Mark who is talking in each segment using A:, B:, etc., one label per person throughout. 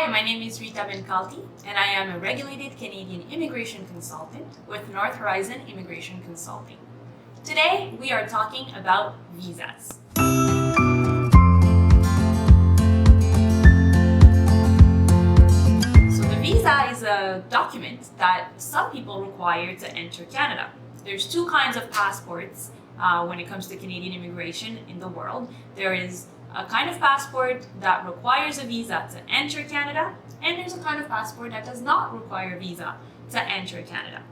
A: Hi, my name is Rita Bencalti, and I am a regulated Canadian immigration consultant with North Horizon Immigration Consulting. Today, we are talking about visas. So the visa is a document that some people require to enter Canada. There's two kinds of passports when it comes to Canadian immigration in the world. There is a kind of passport that requires a visa to enter Canada, and there's a kind of passport that does not require a visa to enter Canada.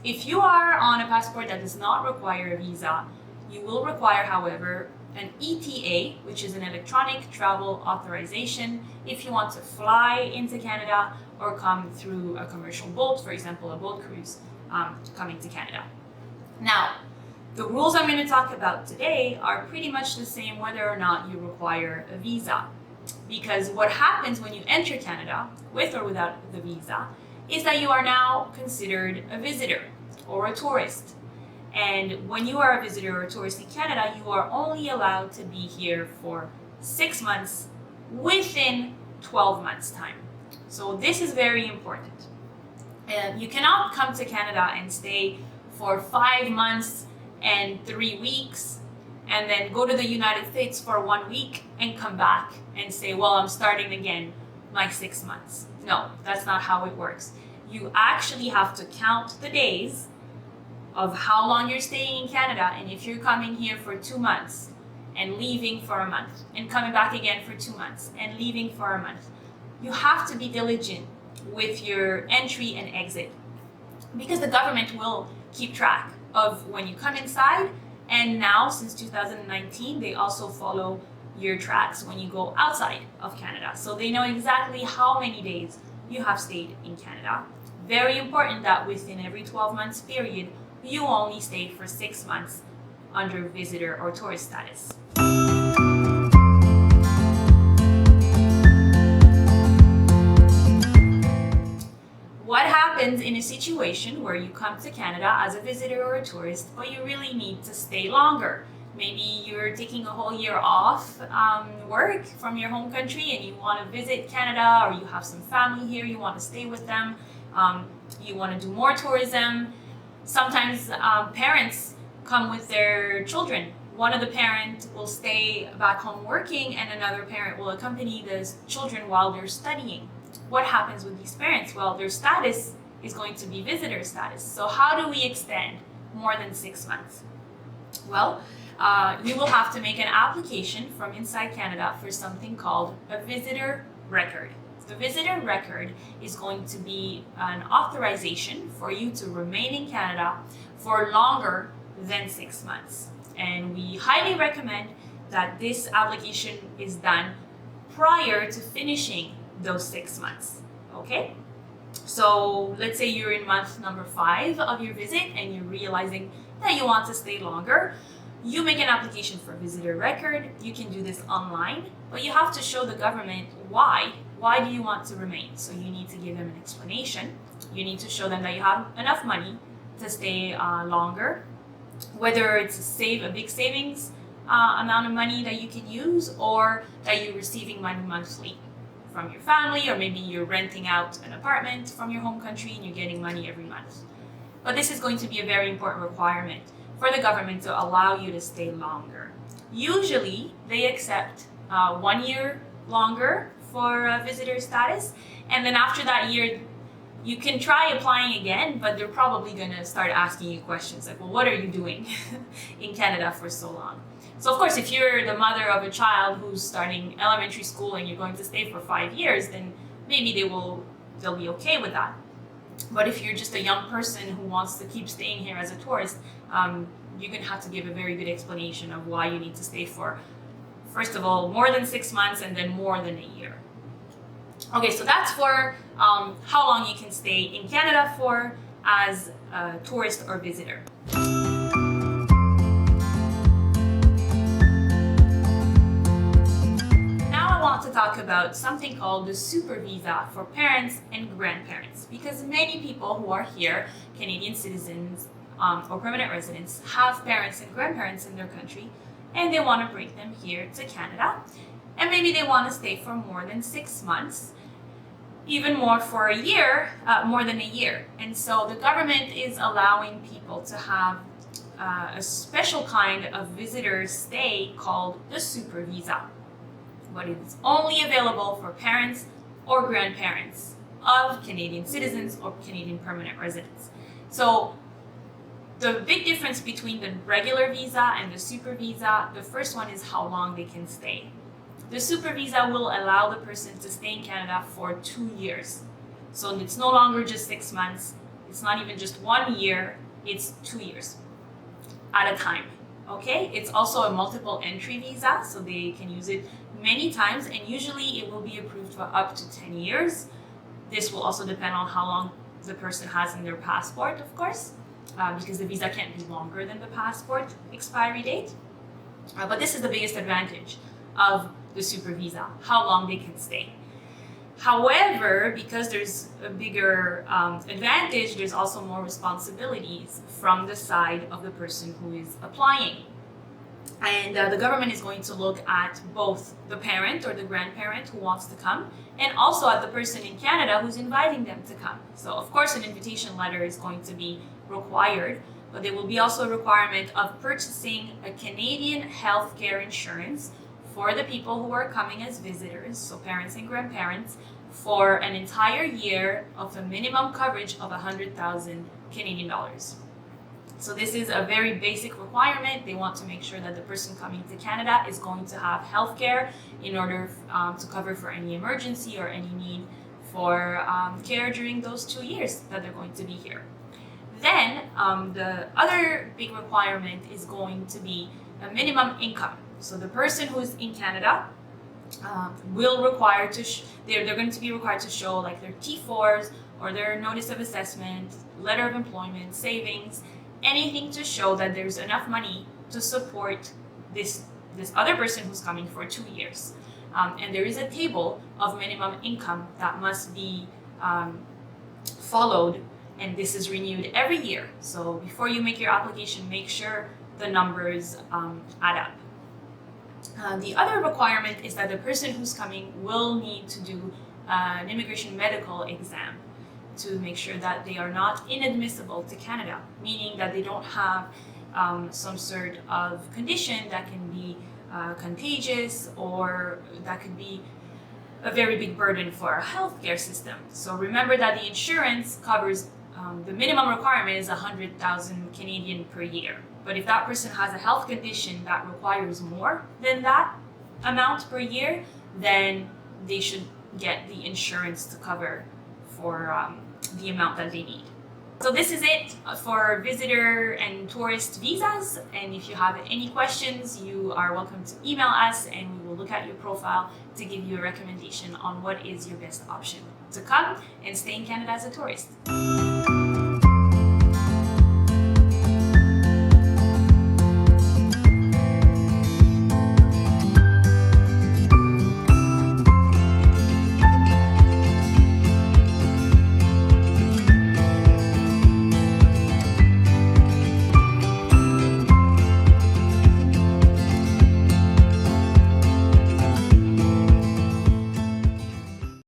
A: If you are on a passport that does not require a visa, you will require, however, an ETA, which is an electronic travel authorization, if you want to fly into Canada or come through a commercial boat, for example, a boat cruise coming to Canada. Now, the rules I'm going to talk about today are pretty much the same whether or not you require a visa. Because what happens when you enter Canada, with or without the visa, is that you are now considered a visitor or a tourist. And when you are a visitor or a tourist in Canada, you are only allowed to be here for 6 months within 12 months' time. So this is very important. You cannot come to Canada and stay for 5 months and 3 weeks, and then go to the United States for 1 week and come back and say, well, I'm starting again my 6 months. No, that's not how it works. You actually have to count the days of how long you're staying in Canada, and if you're coming here for 2 months and leaving for a month and coming back again for 2 months and leaving for a month, you have to be diligent with your entry and exit, because the government will keep track of when you come inside, and now since 2019 they also follow your tracks when you go outside of Canada, so they know exactly how many days you have stayed in Canada. Very important that within every 12 months period you only stay for 6 months under visitor or tourist status. What happens in a situation where you come to Canada as a visitor or a tourist, but you really need to stay longer? Maybe you're taking a whole year off work from your home country and you want to visit Canada, or you have some family here, you want to stay with them, you want to do more tourism. Sometimes parents come with their children. One of the parents will stay back home working, and another parent will accompany the children while they're studying. What happens with these parents? Well, their status is going to be visitor status. So how do we extend more than 6 months? Well, you will have to make an application from inside Canada for something called a visitor record. The visitor record is going to be an authorization for you to remain in Canada for longer than 6 months. And we highly recommend that this application is done prior to finishing those 6 months. Okay? So let's say you're in month number 5 of your visit and you're realizing that you want to stay longer. You make an application for a visitor record. You can do this online, but you have to show the government why. Why do you want to remain? So you need to give them an explanation. You need to show them that you have enough money to stay longer, whether it's a big savings amount of money that you can use, or that you're receiving money monthly from your family, or maybe you're renting out an apartment from your home country and you're getting money every month. But this is going to be a very important requirement for the government to allow you to stay longer. Usually they accept 1 year longer for visitor status, and then after that year you can try applying again, but they're probably going to start asking you questions like, well, what are you doing in Canada for so long? So of course, if you're the mother of a child who's starting elementary school and you're going to stay for 5 years, then maybe they'll be okay with that. But if you're just a young person who wants to keep staying here as a tourist, you're going to have to give a very good explanation of why you need to stay for, first of all, more than 6 months, and then more than a year. Okay, so that's for how long you can stay in Canada for as a tourist or visitor. To talk about something called the super visa for parents and grandparents, because many people who are here, Canadian citizens or permanent residents, have parents and grandparents in their country, and they want to bring them here to Canada, and maybe they want to stay for more than 6 months. even more for a year, more than a year. And so the government is allowing people to have a special kind of visitor stay called the super visa, but it's only available for parents or grandparents of Canadian citizens or Canadian permanent residents. So the big difference between the regular visa and the super visa, the first one is how long they can stay. The super visa will allow the person to stay in Canada for 2 years. So it's no longer just 6 months, it's not even just 1 year, it's 2 years at a time. Okay, it's also a multiple entry visa, so they can use it many times, and usually it will be approved for up to 10 years. This will also depend on how long the person has in their passport, of course, because the visa can't be longer than the passport expiry date. But this is the biggest advantage of the super visa, how long they can stay. However, because there's a bigger advantage, there's also more responsibilities from the side of the person who is applying. And the government is going to look at both the parent or the grandparent who wants to come, and also at the person in Canada who's inviting them to come. So of course an invitation letter is going to be required, but there will be also a requirement of purchasing a Canadian healthcare insurance for the people who are coming as visitors, so parents and grandparents, for an entire year of a minimum coverage of 100,000 Canadian dollars. So this is a very basic requirement. They want to make sure that the person coming to Canada is going to have healthcare in order to cover for any emergency or any need for care during those 2 years that they're going to be here. Then the other big requirement is going to be a minimum income. So the person who's in Canada will require to they're going to be required to show like their T4s or their notice of assessment, letter of employment, savings, anything to show that there's enough money to support this other person who's coming for 2 years. And there is a table of minimum income that must be followed, and this is renewed every year. So before you make your application, make sure the numbers add up. The other requirement is that the person who's coming will need to do an immigration medical exam to make sure that they are not inadmissible to Canada, meaning that they don't have some sort of condition that can be contagious or that could be a very big burden for our healthcare system. So remember that the insurance covers the minimum requirement is 100,000 Canadian per year. But if that person has a health condition that requires more than that amount per year, then they should get the insurance to cover for the amount that they need. So this is it for visitor and tourist visas. And if you have any questions, you are welcome to email us and we will look at your profile to give you a recommendation on what is your best option to come and stay in Canada as a tourist.